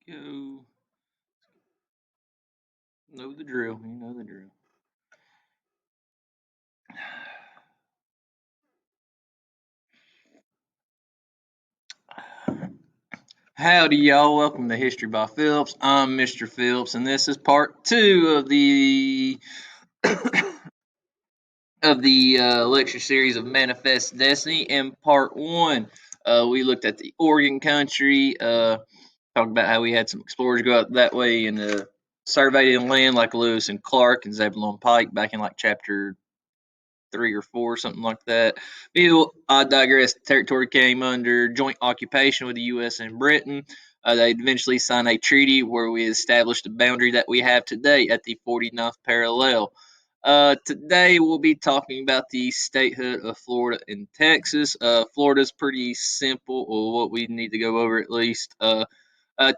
Go. Know the drill. You know the drill. Howdy, y'all. Welcome to History by Phillips. I'm Mr. Phillips, and this is part two of the lecture series of Manifest Destiny. In part one, we looked at the Oregon country, talked about how we had some explorers go out that way and surveyed the land like Lewis and Clark and Zebulon Pike back in like chapter 3 or 4, something like that. I digress. The territory came under joint occupation with the U.S. and Britain. They eventually signed a treaty where we established the boundary that we have today at the 49th parallel. Today we'll be talking about the statehood of Florida and Texas. Florida's pretty simple, or what we need to go over at least.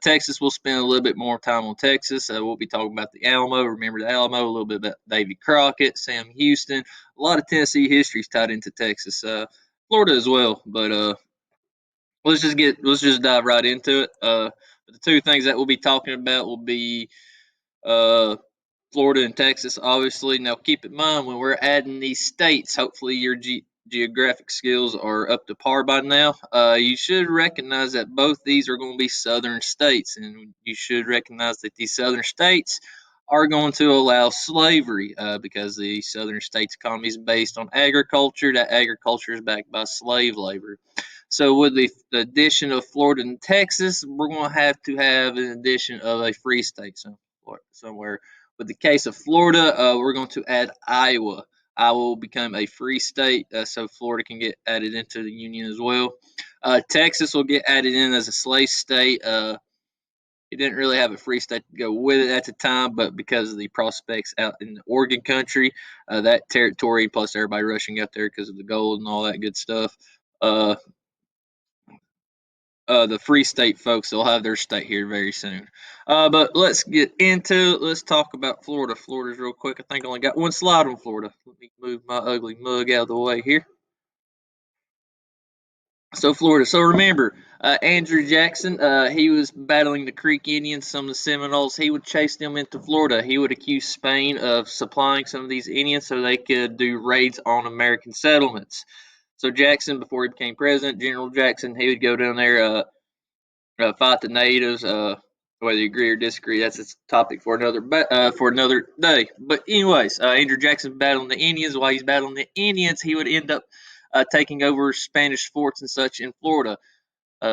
Texas, we'll spend a little bit more time on Texas. We'll be talking about the Alamo. Remember the Alamo, a little bit about Davy Crockett, Sam Houston. A lot of Tennessee history is tied into Texas. Florida as well, but let's just dive right into it. The two things that we'll be talking about will be uh, Florida and Texas, obviously. Now, keep in mind when we're adding these states, hopefully your geographic skills are up to par by now. You should recognize that both these are going to be southern states, and you should recognize that these southern states are going to allow slavery because the southern states economy is based on agriculture. That agriculture is backed by slave labor. So with the addition of Florida and Texas, we're going to have an addition of a free state somewhere. With the case of Florida, we're going to add Iowa. Iowa will become a free state, so Florida can get added into the union as well. Texas will get added in as a slave state. It didn't really have a free state to go with it at the time, but because of the prospects out in the Oregon country, that territory, plus everybody rushing out there because of the gold and all that good stuff, uh, the Free State folks will have their state here very soon. But let's get into it. Let's talk about Florida. Florida's real quick. I think I only got one slide on Florida. Let me move my ugly mug out of the way here. So Florida. So remember, Andrew Jackson. He was battling the Creek Indians, some of the Seminoles. He would chase them into Florida. He would accuse Spain of supplying some of these Indians so they could do raids on American settlements. So Jackson, before he became president, General Jackson, he would go down there. Fight the natives. Whether you agree or disagree, that's a topic for another day. But anyways, Andrew Jackson battling the Indians. While he's battling the Indians, he would end up taking over Spanish forts and such in Florida.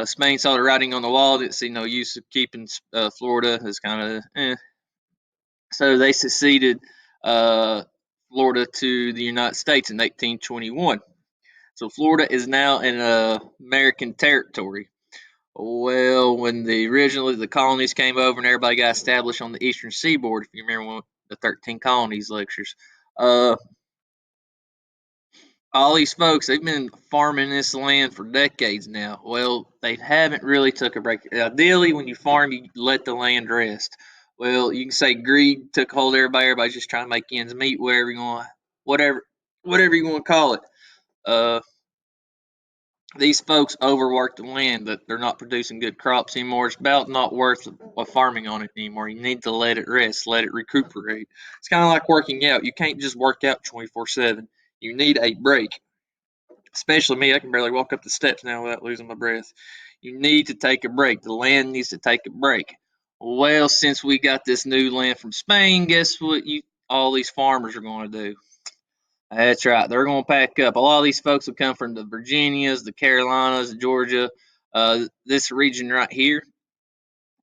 Spain saw the writing on the wall. Didn't see no use of keeping Florida. It's kind of so they seceded uh, Florida to the United States in 1821. So Florida is now in American territory. Well, when originally the colonies came over and everybody got established on the eastern seaboard, if you remember one of the 13 colonies lectures, uh, all these folks they've been farming this land for decades now. Well, they haven't really took a break. Ideally, when you farm, you let the land rest. Well, you can say greed took hold of everybody. Everybody's just trying to make ends meet, whatever, whatever you want to call it. Uh, these folks overwork the land that they're not producing good crops anymore. It's about not worth farming on it anymore. You need to let it rest, let it recuperate. It's kind of like working out. You can't just work out 24/7. You need a break. Especially me, I can barely walk up the steps now without losing my breath. You need to take a break. The land needs to take a break. Well, since we got this new land from Spain, guess what? All these farmers are going to do? That's right. They're going to pack up. A lot of these folks will come from the Virginias, the Carolinas, Georgia, this region right here,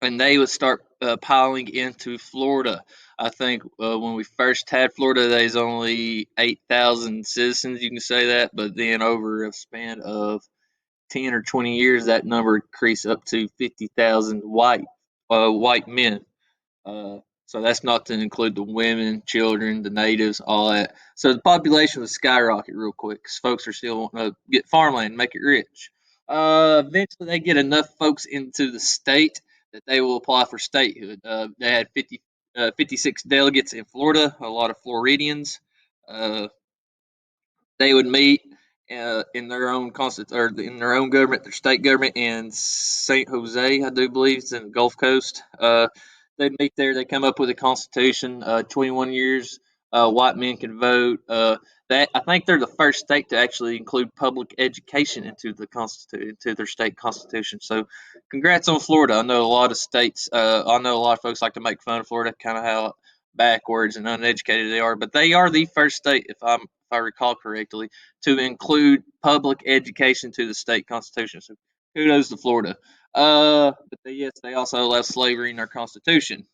and they would start piling into Florida. I think when we first had Florida, there's only 8,000 citizens. You can say that, but then over a span of 10 or 20 years, that number increased up to 50,000 white men. So that's not to include the women, children, the natives, all that. So the population would skyrocket real quick because folks are still wanting to get farmland, make it rich. Eventually, they get enough folks into the state that they will apply for statehood. They had 56 delegates in Florida, a lot of Floridians. Uh, they would meet in their own or in their own government, their state government in Saint Jose, I do believe it's in the Gulf Coast. They meet there. They come up with a constitution. 21 years, white men can vote. That I think they're the first state to actually include public education into the into their state constitution. So, congrats on Florida. I know a lot of states. I know a lot of folks like to make fun of Florida, kind of how backwards and uneducated they are, but they are the first state, if I recall correctly, to include public education to the state constitution. So kudos to Florida. But yes, they also allow slavery in their constitution.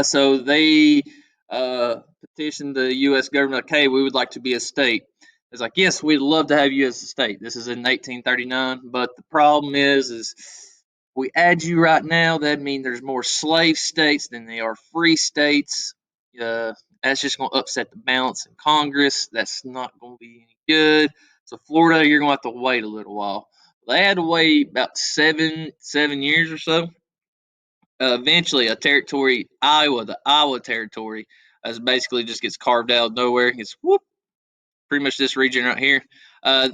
So they petitioned the U.S. government, like, hey, we would like to be a state. It's like, yes, we'd love to have you as a state. This is in 1839, but the problem is we add you right now. That means there's more slave states than there are free states. Uh, that's just going to upset the balance in Congress. That's not going to be any good. So Florida, you're going to have to wait a little while. They had to wait about 7 years or so. Eventually, a territory, Iowa, the Iowa territory, basically just gets carved out of nowhere. It's whoop, pretty much this region right here.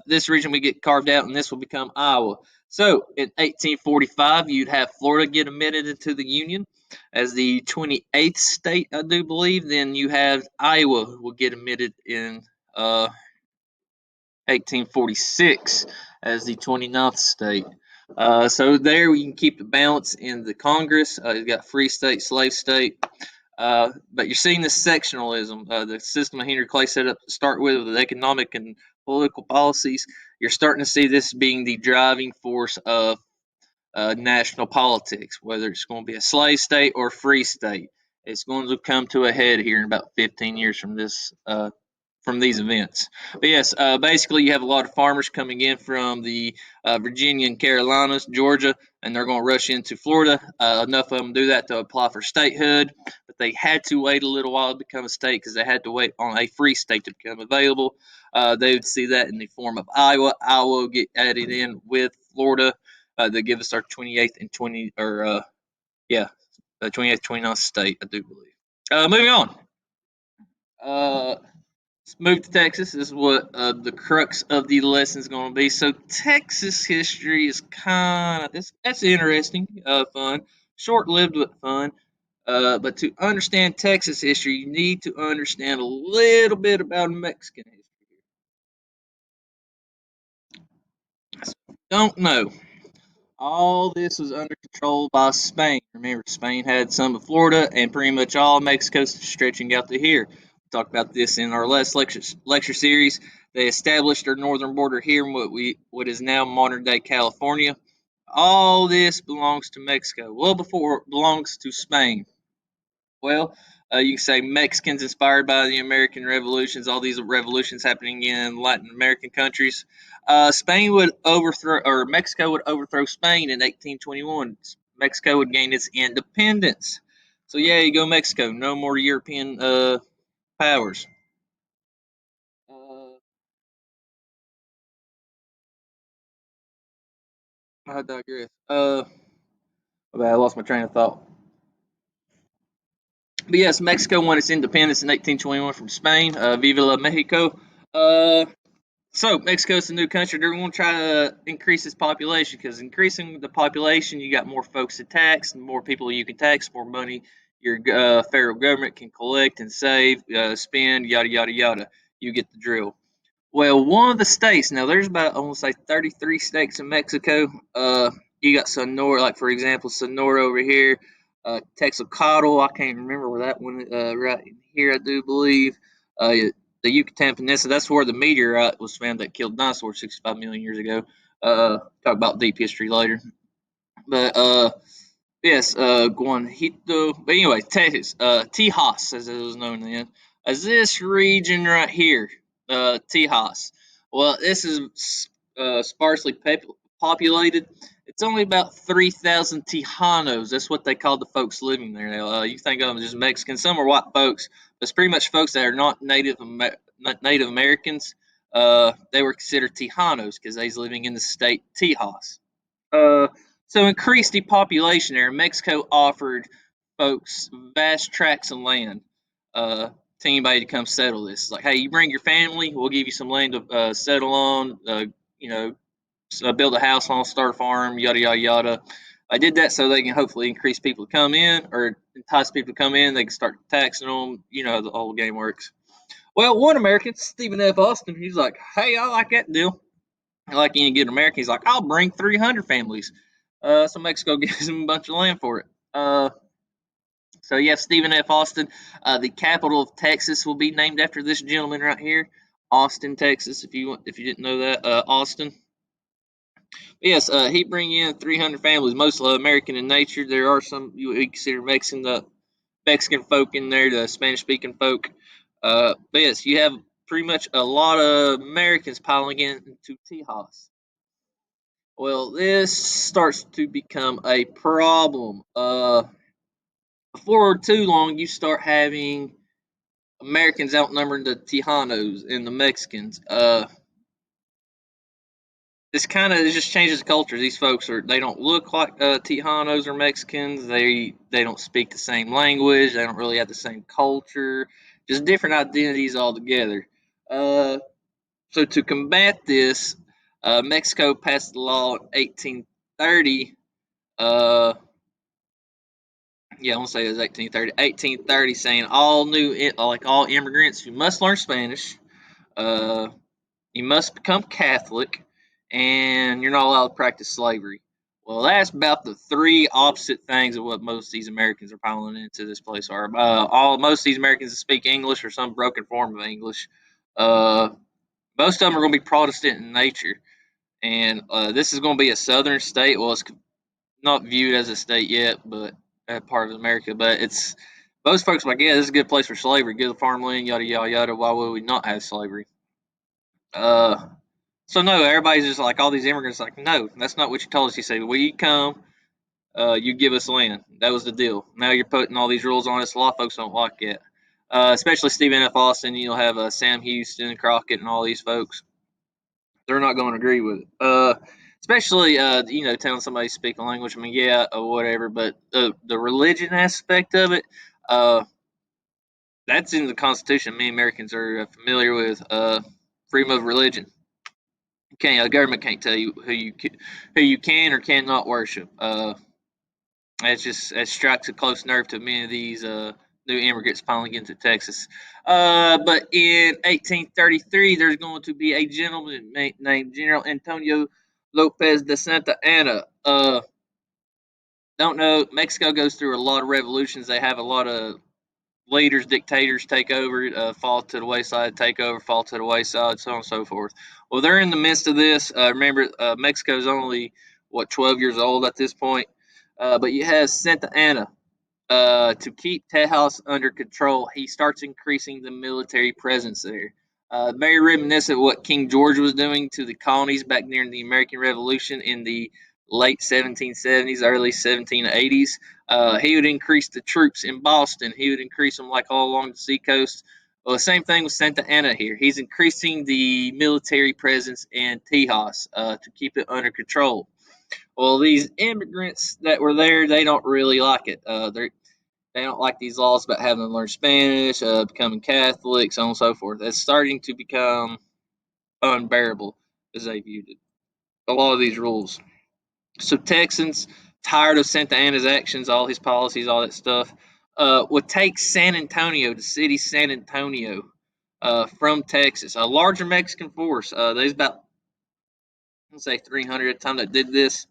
This region we get carved out, and this will become Iowa. So in 1845, you'd have Florida get admitted into the Union as the 28th state, I do believe. Then you have Iowa will get admitted in 1846 as the 29th state. So there we can keep the balance in the Congress. You've got free state, slave state. But you're seeing this sectionalism, the system of Henry Clay set up to start with economic and political policies. You're starting to see this being the driving force of national politics, whether it's going to be a slave state or a free state. It's going to come to a head here in about 15 years from this from these events. But yes, basically you have a lot of farmers coming in from the Virginia and Carolinas, Georgia, and they're going to rush into Florida. Enough of them do that to apply for statehood, but they had to wait a little while to become a state because they had to wait on a free state to become available. They would see that in the form of Iowa. Iowa will get added in with Florida. They give us our 28th and 20 or yeah, 28th, 29th state, I do believe. Moving on. Uh, let's move to Texas. This is what the crux of the lesson is going to be. So Texas history is kind of that's interesting, fun, short-lived but fun. But to understand Texas history, you need to understand a little bit about Mexican history. So, don't know. All this was under control by Spain. Remember, Spain had some of Florida and pretty much all of Mexico stretching out to here. We talked about this in our last lecture series. They established their northern border here in what is now modern day California. All this belongs to Mexico. Well, before it belongs to Spain. Well, you can say Mexicans inspired by the American revolutions, all these revolutions happening in Latin American countries. Spain would overthrow, or Mexico would overthrow Spain in 1821. Mexico would gain its independence. So, yeah, you go Mexico. No more European powers. Uh, I digress. I lost my train of thought. But yes, Mexico won its independence in 1821 from Spain. Viva la Mexico. Uh, So Mexico's a new country. They're going to try to increase its population because increasing the population, you got more folks to tax, and more people you can tax, more money your federal government can collect and save, spend, yada yada yada. You get the drill. Well, one of the states now, there's about I want to say 33 states in Mexico. You got Sonora, like for example, Sonora over here, Texarkana. I can't remember where that one right in here. I do believe the Yucatan Peninsula. That's where the meteorite was found that killed dinosaurs 65 million years ago. Talk about deep history later, but yes, Guanjito. But anyway, Texas, Tejas, as it was known then, as this region right here, Tejas. Well, this is sparsely populated. It's only about 3,000 Tejanos. That's what they call the folks living there. Now, you think of them as just Mexicans. Some are white folks, but it's pretty much folks that are not not Native Americans. They were considered Tejanos because they was living in the state Tejas. Uh, so increased depopulation there. Mexico offered folks vast tracts of land. to anybody to come settle this. It's like, hey, you bring your family, we'll give you some land to settle on. You know, build a house on, start a farm, yada yada yada. I did that so they can hopefully increase people to come in or entice people to come in. They can start taxing them. You know how the whole game works. Well, one American, Stephen F. Austin, he's like, hey, I like that deal. Like any good American, he's like, I'll bring 300 families. So Mexico gives him a bunch of land for it. So yeah, Stephen F. Austin, the capital of Texas will be named after this gentleman right here, Austin, Texas. If you didn't know that, Austin. Yes, he bring in 300 families, mostly American in nature. There are some you would consider Mexican, the Mexican folk in there, the Spanish speaking folk. But yes, you have pretty much a lot of Americans piling into Tejas. Well, this starts to become a problem. Before too long, you start having Americans outnumbering the Tejanos and the Mexicans. This kind of just changes the culture. These folks they don't look like Tejanos or Mexicans. They don't speak the same language. They don't really have the same culture. Just different identities altogether. Uh, so to combat this, Mexico passed the law in 1830. Uh, yeah, I want to say it was 1830. 1830, saying all immigrants, you must learn Spanish. Uh, you must become Catholic, and you're not allowed to practice slavery. Well, that's about the three opposite things of what most of these Americans are piling into this place are. Most of these Americans that speak English or some broken form of English. Uh, Most of them are going to be Protestant in nature, and this is going to be a southern state. Well, it's not viewed as a state yet, but part of America. But it's most folks are like, yeah, this is a good place for slavery, good farmland, yada yada yada. Why would we not have slavery? Uh, So no, everybody's just like all these immigrants. Like, no, that's not what you told us. You said we come, you give us land. That was the deal. Now you're putting all these rules on us. A lot of folks don't like it, especially Stephen F. Austin. You'll have Sam Houston, Crockett, and all these folks. They're not going to agree with it. Especially telling somebody to speak a language. I mean, yeah, or whatever, but the religion aspect of it, uh, that's in the Constitution. Many Americans are familiar with freedom of religion. Can't the government can't tell you who you can or cannot worship. That strikes a close nerve to many of these new immigrants piling into Texas. But in 1833, there's going to be a gentleman named General Antonio Lopez de Santa Anna. Don't know. Mexico goes through a lot of revolutions. They have a lot of leaders, dictators take over, fall to the wayside, take over, fall to the wayside, so on and so forth. Well, they're in the midst of this. Remember, Mexico's only, 12 years old at this point. But you have Santa Anna. To keep Tejas under control, he starts increasing the military presence there. Very reminiscent of what King George was doing to the colonies back during the American Revolution in the late 1770s, early 1780s. He would increase the troops in Boston. He would increase them like all along the seacoast. Well, the same thing with Santa Anna here. He's increasing the military presence in Tejas to keep it under control. Well, these immigrants that were there, they don't really like it. They don't like these laws about having to learn Spanish, becoming Catholic, so on and so forth. It's starting to become unbearable as they viewed it. A lot of these rules. So Texans, tired of Santa Anna's actions, all his policies, all that stuff, would take San Antonio, the city San Antonio, from Texas. A larger Mexican force. There's about, let's say, 300 at the time that did this.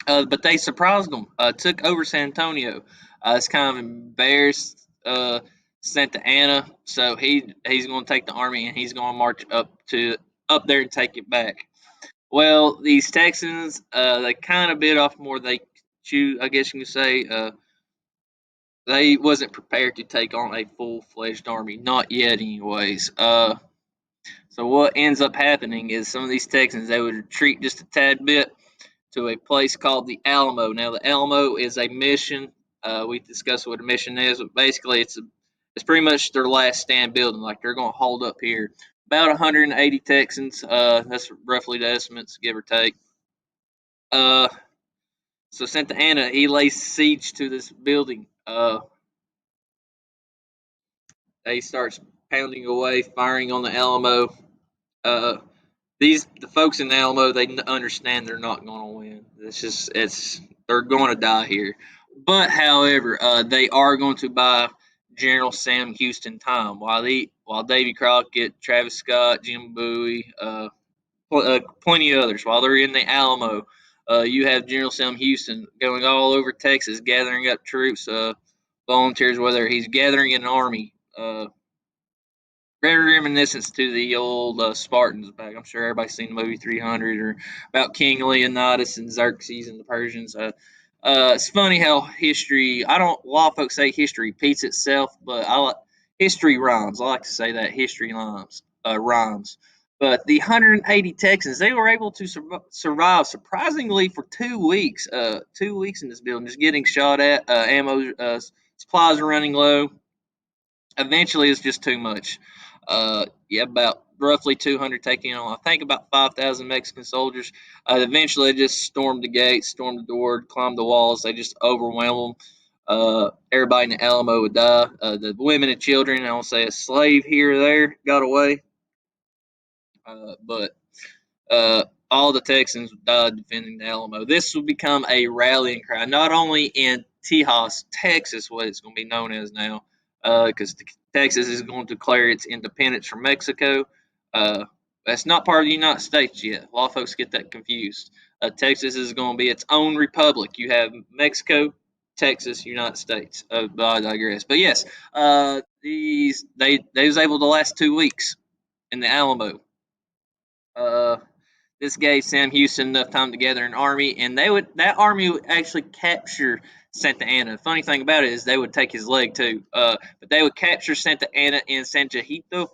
But they surprised them. Took over San Antonio. It's kind of embarrassed Santa Anna, so he's going to take the army and he's going to march up there and take it back. Well, these Texans, they kind of bit off more they chew. I guess you could say they wasn't prepared to take on a full fledged army, not yet, anyways. So what ends up happening is some of these Texans they would retreat just a tad bit to a place called the Alamo. Now, the Alamo is a mission. We discussed what a mission is, but basically, it's pretty much their last stand building. Like they're going to hold up here. About 180 Texans. That's roughly the estimates, give or take. Uh, so Santa Anna, he lays siege to this building. they start pounding away, firing on the Alamo. Uh, the folks in Alamo, they understand they're not going to win. It's they're going to die here. But however, they are going to buy General Sam Houston time while Davy Crockett, Travis Scott, Jim Bowie, plenty of others while they're in the Alamo. You have General Sam Houston going all over Texas, gathering up troops, volunteers, whether he's gathering an army. Very reminiscent to the old Spartans back. I'm sure everybody's seen the movie 300 or about King Leonidas and Xerxes and the Persians. It's funny how history. I don't. A lot of folks say history repeats itself, but history rhymes. I like to say that history rhymes. Rhymes. But the 180 Texans, they were able to survive surprisingly for 2 weeks. 2 weeks in this building, just getting shot at. Ammo supplies are running low. Eventually it's just too much. Yeah, about roughly 200 taking on, I think, about 5,000 Mexican soldiers. Eventually, they just stormed the gates, stormed the door, climbed the walls. They just overwhelmed them. Everybody in the Alamo would die. The women and children, I don't say a slave here or there, got away. But all the Texans died defending the Alamo. This will become a rallying cry, not only in Tejas, Texas, what it's going to be known as now, because Texas is going to declare its independence from Mexico. Uh, that's not part of the United States yet. A lot of folks get that confused. Texas is going to be its own republic. You have Mexico, Texas, United States. I digress. But yes, they was able to last 2 weeks in the Alamo. Uh, this gave Sam Houston enough time to gather an army, and that army would actually capture Santa Anna. The funny thing about it is they would take his leg too, but they would capture Santa Anna and Sanjajito.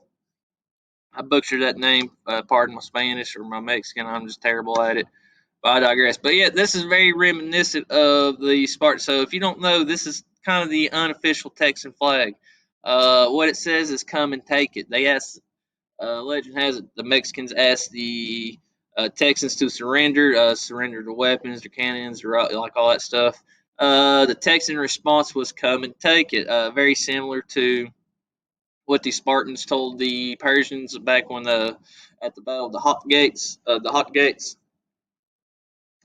I butchered that name. Pardon my Spanish or my Mexican. I'm just terrible at it. But I digress. But yeah, this is very reminiscent of the Spartans. So if you don't know, this is kind of the unofficial Texan flag. What it says is "Come and take it." They asked legend has it the Mexicans asked the Texans to surrender their weapons, their cannons, like all that stuff. The Texan response was "Come and take it." Very similar to what the Spartans told the Persians back when at the Battle of the Hot Gates. The Hot Gates.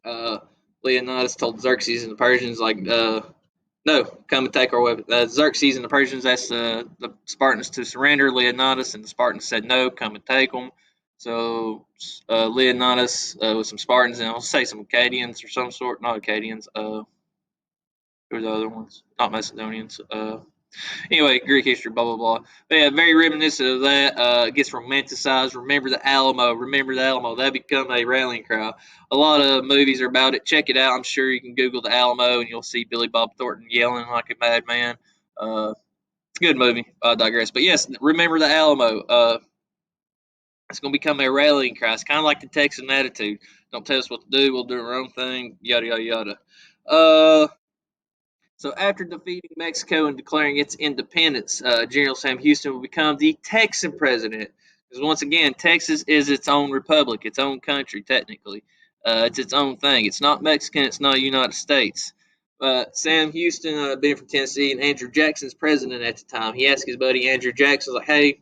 Uh, Leonidas told Xerxes and the Persians no, come and take our weapons. Xerxes and the Persians asked the Spartans to surrender. Leonidas and the Spartans said no, come and take them. So Leonidas with some Spartans and I'll say some Acadians or some sort, not Acadians. Who are the other ones? Not Macedonians. Anyway, Greek history, blah blah blah. But yeah, very reminiscent of that. It gets romanticized. Remember the Alamo. Remember the Alamo. That become a rallying cry. A lot of movies are about it. Check it out. I'm sure you can Google the Alamo and you'll see Billy Bob Thornton yelling like a madman. It's a good movie. I digress. But yes, remember the Alamo. It's going to become a rallying cry. It's kind of like the Texan attitude. Don't tell us what to do. We'll do our own thing. Yada yada yada. Uh, so after defeating Mexico and declaring its independence, General Sam Houston will become the Texan president. Because once again, Texas is its own republic, its own country, technically. It's its own thing. It's not Mexican. It's not United States. Sam Houston, being from Tennessee, and Andrew Jackson's president at the time, he asked his buddy Andrew Jackson, like, "Hey,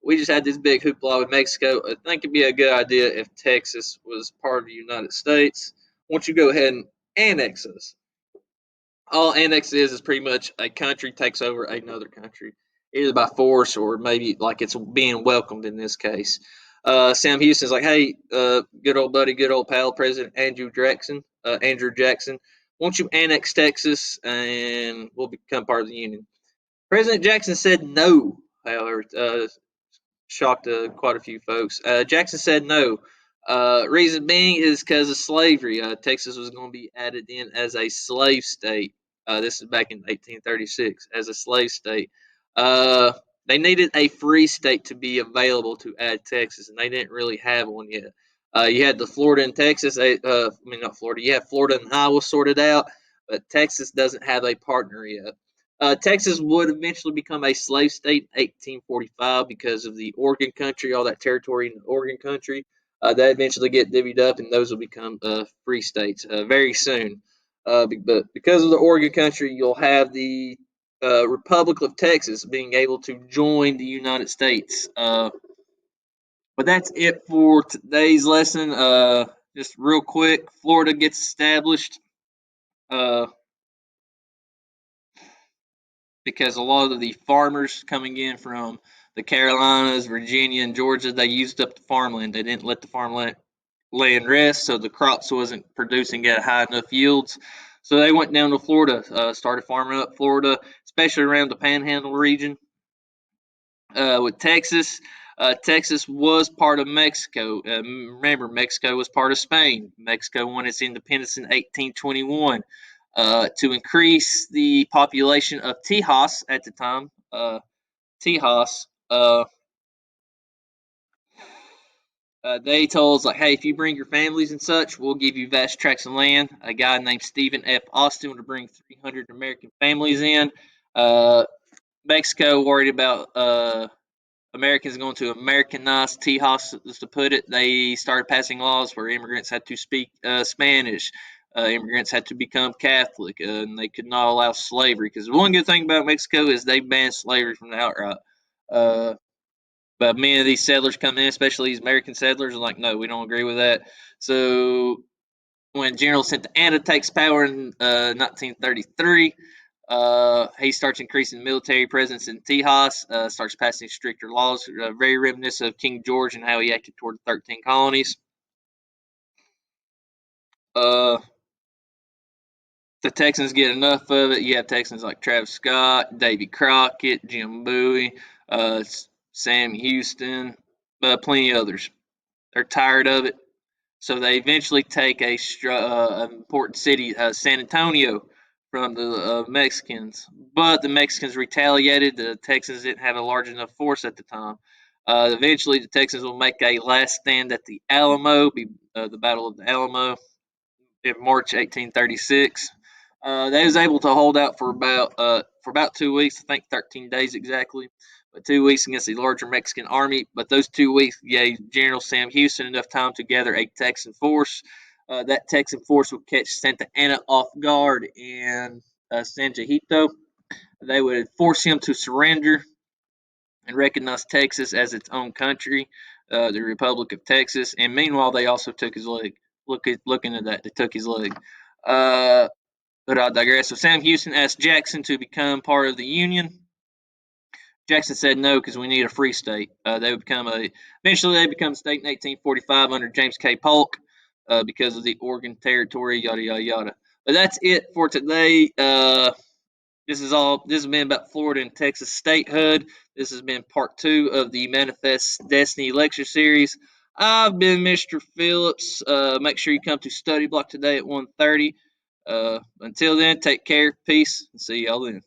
we just had this big hoopla with Mexico. I think it'd be a good idea if Texas was part of the United States. Why don't you go ahead and annex us?" All annex is pretty much a country takes over another country, either by force or maybe like it's being welcomed in this case. Sam Houston's like, hey, good old buddy, good old pal, President Andrew Jackson, won't you annex Texas and we'll become part of the Union? President Jackson said no, however, shocked quite a few folks. Jackson said no. Reason being is because of slavery. Texas was going to be added in as a slave state. This is back in 1836 as a slave state. Uh, they needed a free state to be available to add Texas, and they didn't really have one yet. You had the Florida and Texas. I mean, not Florida. You have Florida and Iowa sorted out, but Texas doesn't have a partner yet. Texas would eventually become a slave state in 1845 because of the Oregon Country, all that territory in the Oregon Country. That eventually get divvied up, and those will become free states very soon. But because of the Oregon Country, you'll have the Republic of Texas being able to join the United States. But that's it for today's lesson. Just real quick, Florida gets established uh, because a lot of the farmers coming in from the Carolinas, Virginia, and Georgia, they used up the farmland. They didn't let the farmland land rest, so the crops wasn't producing at high enough yields. So they went down to Florida, started farming up Florida, especially around the Panhandle region. With Texas, Texas was part of Mexico. Remember, Mexico was part of Spain. Mexico won its independence in 1821. To increase the population of Tejas at the time, Tejas, they told us like, hey, if you bring your families and such, we'll give you vast tracts of land. A guy named Stephen F. Austin to bring 300 American families in. Uh, Mexico worried about Americans going to Americanize Tejas, as to put it. They started passing laws where immigrants had to speak Spanish. Immigrants had to become Catholic, and they could not allow slavery. Because one good thing about Mexico is they banned slavery from the outright. Uh, but many of these settlers come in, especially these American settlers, are like, no, we don't agree with that. So when General Santa Anna takes power in 1933, he starts increasing military presence in Tejas, starts passing stricter laws, very reminiscent of King George and how he acted toward the 13 colonies. Uh, the Texans get enough of it. You have Texans like Travis Scott, Davy Crockett, Jim Bowie, uh, Sam Houston, plenty of others. They're tired of it. So they eventually take an important city, San Antonio, from the Mexicans. But the Mexicans retaliated. The Texans didn't have a large enough force at the time. Eventually, the Texans will make a last stand at the Alamo, the Battle of the Alamo, in March 1836. They was able to hold out for about 2 weeks, I think 13 days exactly, but 2 weeks against the larger Mexican army. But those 2 weeks gave General Sam Houston enough time to gather a Texan force. That Texan force would catch Santa Anna off guard in San Jajito. They would force him to surrender and recognize Texas as its own country, the Republic of Texas. And meanwhile, they also took his leg. Look into that. They took his leg. Uh, but I digress. So Sam Houston asked Jackson to become part of the Union. Jackson said no because we need a free state. They would eventually they become a state in 1845 under James K. Polk because of the Oregon Territory, yada yada yada. But that's it for today. This has been about Florida and Texas statehood. This has been part 2 of the Manifest Destiny lecture series. I've been Mr. Phillips. Make sure you come to study block today at 1:30. Until then, take care, peace, and see y'all then.